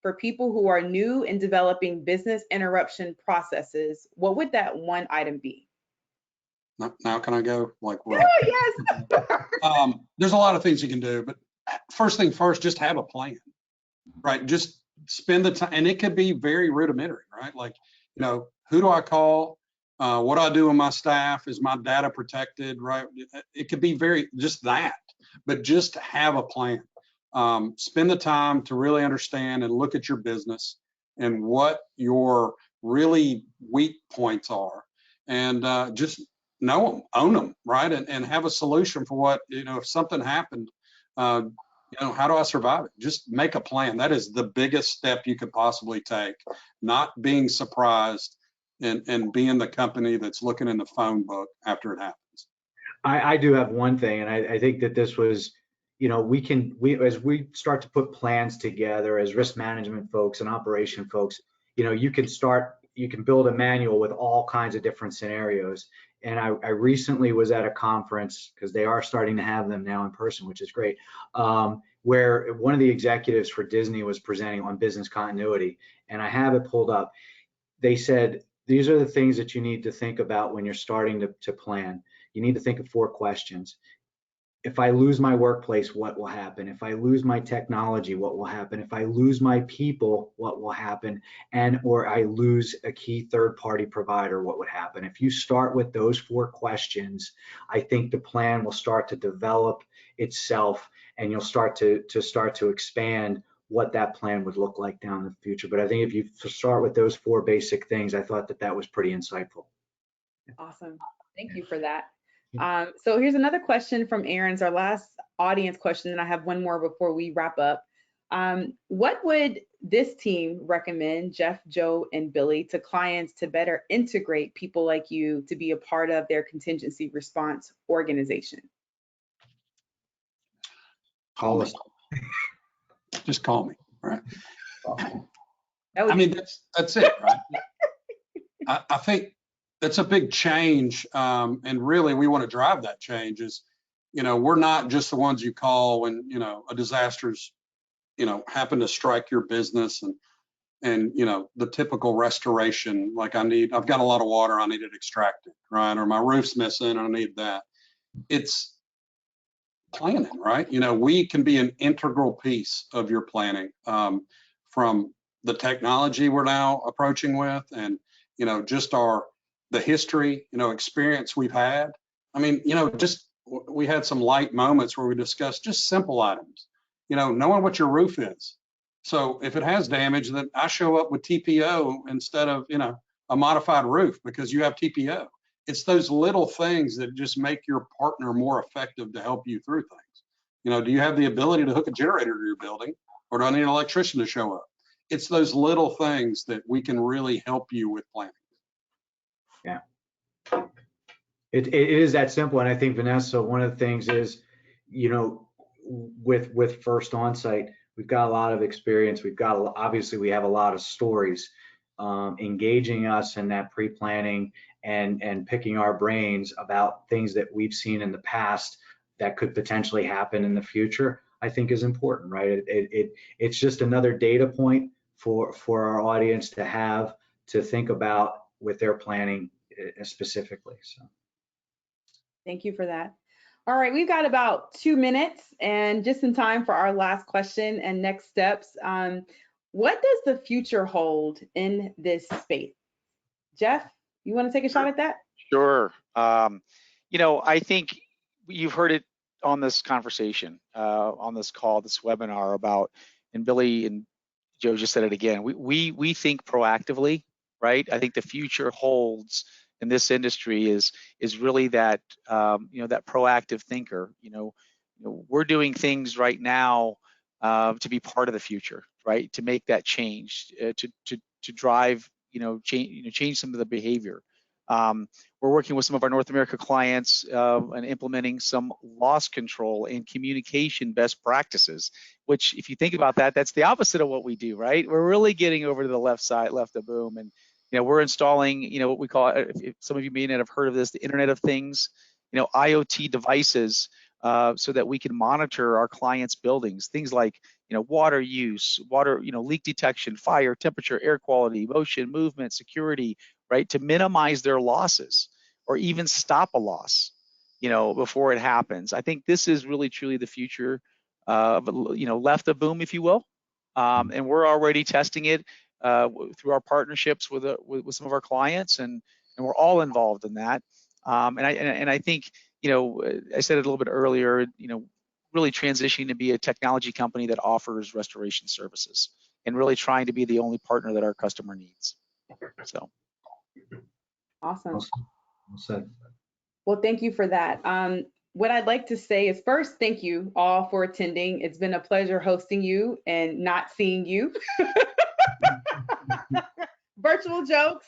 for people who are new in developing business interruption processes, what would that one item be? Now can I go? Yes. There's a lot of things you can do, but first thing first, just have a plan, right? Just spend the time, and it could be very rudimentary, right? Like, who do I call? What do I do with my staff? Is my data protected, right? It could be just that, but just have a plan. Spend the time to really understand and look at your business and what your really weak points are, and just know them, own them, right? And have a solution for what, if something happened, how do I survive it? Just make a plan. That is the biggest step you could possibly take, not being surprised and being the company that's looking in the phone book after it happens. I do have one thing, and I think that this was, we as we start to put plans together as risk management folks and operation folks, you can build a manual with all kinds of different scenarios. And I recently was at a conference, because they are starting to have them now in person, which is great, where one of the executives for Disney was presenting on business continuity, and I have it pulled up. They said, these are the things that you need to think about when you're starting to plan. You need to think of 4 questions. If I lose my workplace, what will happen? If I lose my technology, what will happen? If I lose my people, what will happen? Or I lose a key third-party provider, what would happen? If you start with those 4 questions, I think the plan will start to develop itself, and you'll start to expand what that plan would look like down in the future. But I think if you start with those 4 basic things, I thought that was pretty insightful. Awesome. Thank you for that. So here's another question from Aaron's, our last audience question, and I have one more before we wrap up. What would this team recommend, Jeff, Joe, and Billy, to clients to better integrate people like you to be a part of their contingency response organization? Call us. Just call me, right? I mean, that's it, right? I think that's a big change, and really we want to drive that change. Is we're not just the ones you call when a disaster's happen to strike your business, and the typical restoration, like I've got a lot of water, I need it extracted, right? Or my roof's missing, I need that. It's planning, right? We can be an integral piece of your planning, from the technology we're now approaching with, and just our the history, experience we've had. I mean, just we had some light moments where we discussed just simple items, knowing what your roof is. So if it has damage, then I show up with TPO instead of, a modified roof because you have TPO. It's those little things that just make your partner more effective to help you through things. Do you have the ability to hook a generator to your building, or do I need an electrician to show up? It's those little things that we can really help you with planning. Yeah. It is that simple. And I think, Vanessa, one of the things is, with First OnSite, we've got a lot of experience. Obviously we have a lot of stories, engaging us in that pre-planning and picking our brains about things that we've seen in the past that could potentially happen in the future, I think is important, right? It's just another data point for our audience to have to think about with their planning specifically. So thank you for that. All right, we've got about 2 minutes and just in time for our last question and next steps. What does the future hold in this space? Jeff, you want to take a shot at that? Sure. I think you've heard it on this conversation, on this call, this webinar about, and Billy and Joe just said it again, we think proactively, right? I think the future holds in this industry is really that, that proactive thinker. We're doing things right now to be part of the future, right? To make that change, to drive, change some of the behavior. We're working with some of our North America clients and implementing some loss control and communication best practices, which if you think about that, that's the opposite of what we do, right? We're really getting over to the left side, left of boom. And, we're installing, what we call, if some of you may not have heard of this, the Internet of Things, IoT devices, so that we can monitor our clients' buildings, things like, water use, water, leak detection, fire, temperature, air quality, motion, movement, security, right, to minimize their losses or even stop a loss, before it happens. I think this is really truly the future of, left of boom, if you will, and we're already testing it through our partnerships with some of our clients, and we're all involved in that. And I think, I said it a little bit earlier, really transitioning to be a technology company that offers restoration services and really trying to be the only partner that our customer needs. So. Awesome. Well said. Well, thank you for that. What I'd like to say is first, thank you all for attending. It's been a pleasure hosting you and not seeing you. Virtual jokes.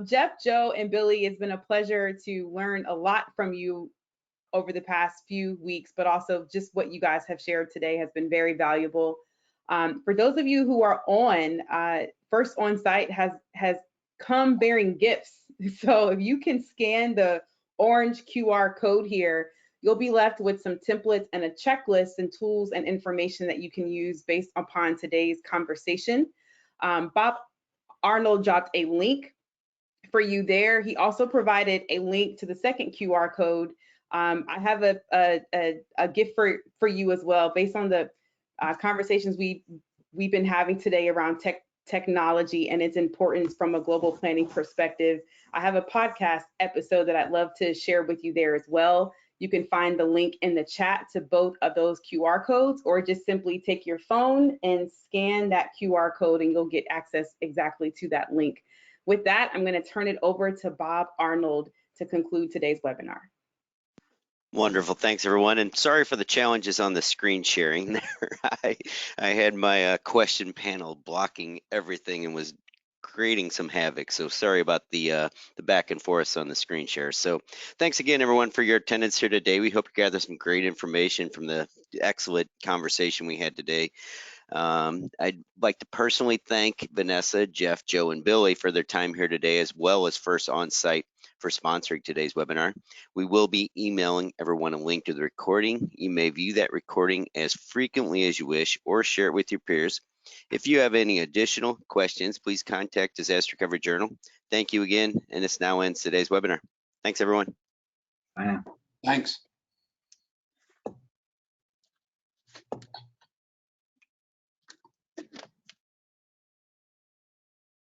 Jeff, Joe, and Billy, it's been a pleasure to learn a lot from you over the past few weeks, but also just what you guys have shared today has been very valuable. For those of you who are on, First OnSite has come bearing gifts. So if you can scan the orange QR code here, you'll be left with some templates and a checklist and tools and information that you can use based upon today's conversation. Bob Arnold dropped a link for you there. He also provided a link to the second QR code. I have a gift for you as well, based on the conversations we've been having today around technology and its importance from a global planning perspective. I have a podcast episode that I'd love to share with you there as well. You can find the link in the chat to both of those QR codes, or just simply take your phone and scan that QR code and you'll get access exactly to that link. With that, I'm going to turn it over to Bob Arnold to conclude today's webinar. Wonderful. Thanks, everyone. And sorry for the challenges on the screen sharing there. I had my question panel blocking everything and was creating some havoc. So sorry about the back and forth on the screen share. So thanks again, everyone, for your attendance here today. We hope you gather some great information from the excellent conversation we had today. I'd like to personally thank Vanessa, Jeff, Joe, and Billy for their time here today, as well as First OnSite for sponsoring today's webinar. We will be emailing everyone a link to the recording. You may view that recording as frequently as you wish or share it with your peers. If you have any additional questions, please contact Disaster Recovery Journal. Thank you again, and this now ends today's webinar. Thanks, everyone. Bye now. Thanks.